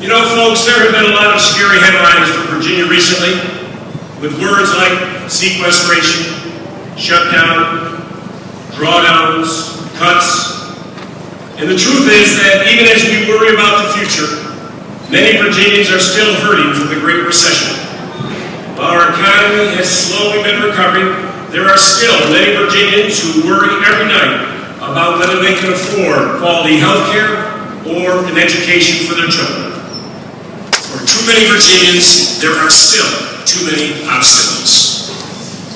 You know, folks, there have been a lot of scary headlines for Virginia recently, with words like sequestration, shutdown, drawdowns, cuts. And the truth is that even as we worry about the future, many Virginians are still hurting from the Great Recession. While our economy has slowly been recovering, there are still many Virginians who worry every night about whether they can afford quality health care or an education for their children. For too many Virginians, there are still too many obstacles.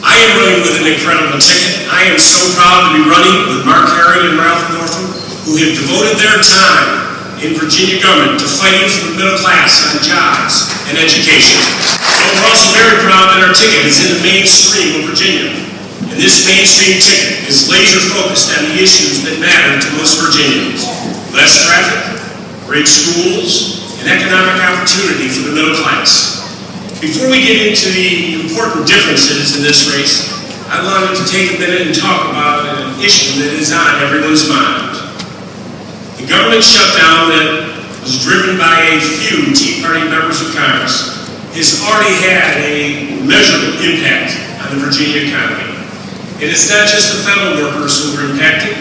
I am running with an incredible ticket. I am so proud to be running with Mark Herring and Ralph Northam, who have devoted their time in Virginia government to fighting for the middle class on jobs and education. But we're also very proud that our ticket is in the mainstream of Virginia. And this mainstream ticket is laser focused on the issues that matter to most Virginians. Less traffic, great schools, and economic opportunity for the middle class. Before we get into the important differences in this race, I wanted to take a minute and talk about an issue that is on everyone's mind. The government shutdown that was driven by a few Tea Party members of Congress has already had a measurable impact on the Virginia economy. And it's not just the federal workers who were impacted.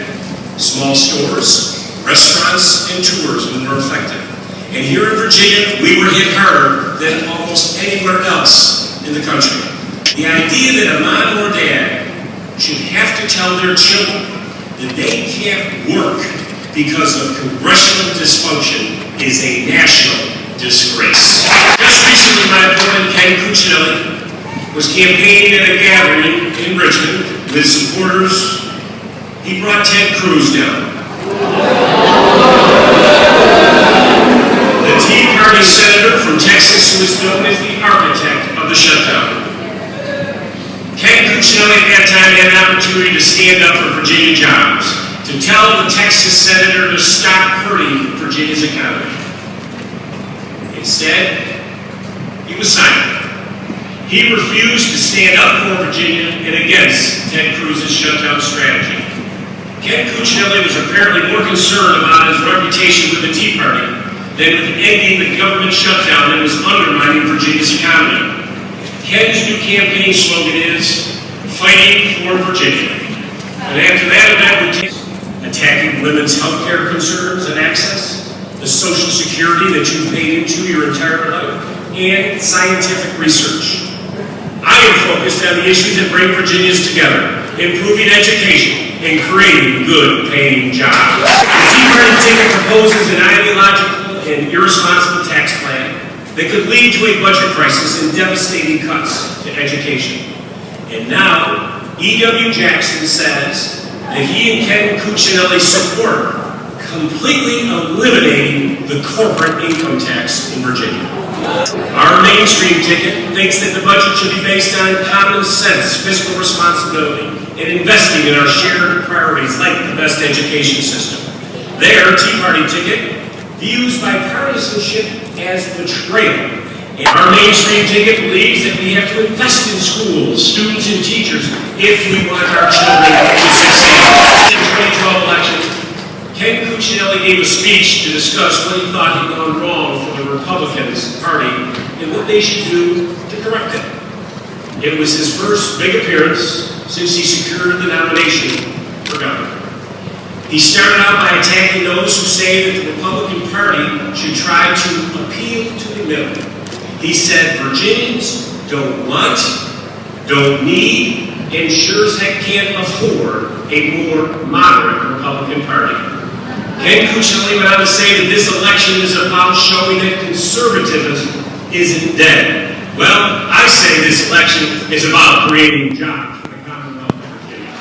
Small stores, restaurants, and tourism were affected. And here in Virginia, we were hit harder than almost anywhere else in the country. The idea that a mom or dad should have to tell their children that they can't work because of congressional dysfunction is a national disgrace. Just recently, my opponent, Ken Cuccinelli, was campaigning at a gathering in Richmond with supporters. He brought Ted Cruz down. The Tea Party senator from Texas who is known as the architect of the shutdown. Ken Cuccinelli at that time had an opportunity to stand up for Virginia jobs, to tell the Texas senator to stop hurting Virginia's economy. Instead, he was silent. He refused to stand up for Virginia and against Ted Cruz's shutdown strategy. Ken Cuccinelli was apparently more concerned about his reputation with the Tea Party than with ending the government shutdown that was undermining Virginia's economy. Ken's new campaign slogan is, "Fighting for Virginia." And after that event, attacking women's health care concerns and access, the Social Security that you've paid into your entire life, and scientific research. I am focused on the issues that bring Virginians together, improving education and creating good paying jobs. The Tea Party ticket proposes an ideological and irresponsible tax plan that could lead to a budget crisis and devastating cuts to education. And now, E.W. Jackson says that he and Ken Cuccinelli support completely eliminating the corporate income tax in Virginia. Our mainstream ticket thinks that the budget should be based on common sense, fiscal responsibility, and investing in our shared priorities like the best education system. Their Tea Party ticket views bipartisanship as betrayal. And our mainstream ticket believes that we have to invest in schools, students, and teachers if we want our children to succeed. In the 2012 election, Ken Cuccinelli gave a speech to discuss what he thought had gone wrong for the Republicans Party and what they should do to correct it. It was his first big appearance since he secured the nomination for governor. He started out by attacking those who say that the Republican Party should try to appeal to the middle. He said Virginians don't want, don't need, and sure as heck can't afford a more moderate Republican Party. Ken Cuccinelli went on to say that this election is about showing that conservatism isn't dead. Well, I say this election is about creating jobs for the Commonwealth of Virginia.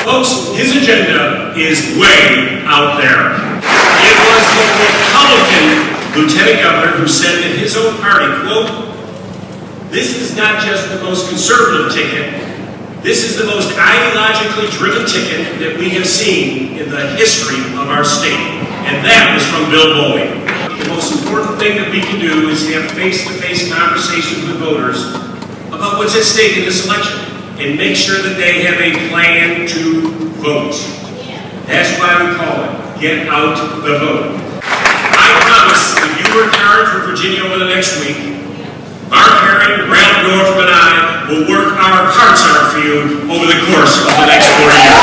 Folks, his agenda is way out there. It was the Republican Lieutenant Governor who said that his own party, quote, "This is not just the most conservative ticket, this is the most ideologically driven ticket that we have seen in the history of our state." And that was from Bill Bowie. The most important thing that we can do is have face-to-face conversations with voters about what's at stake in this election and make sure that they have a plan to vote. That's why we call it, get out the vote. I promise if you work hard for Virginia over the next week, Mark Herring, Ralph Northam, and I will work our hearts out for you over the course of the next 4 years.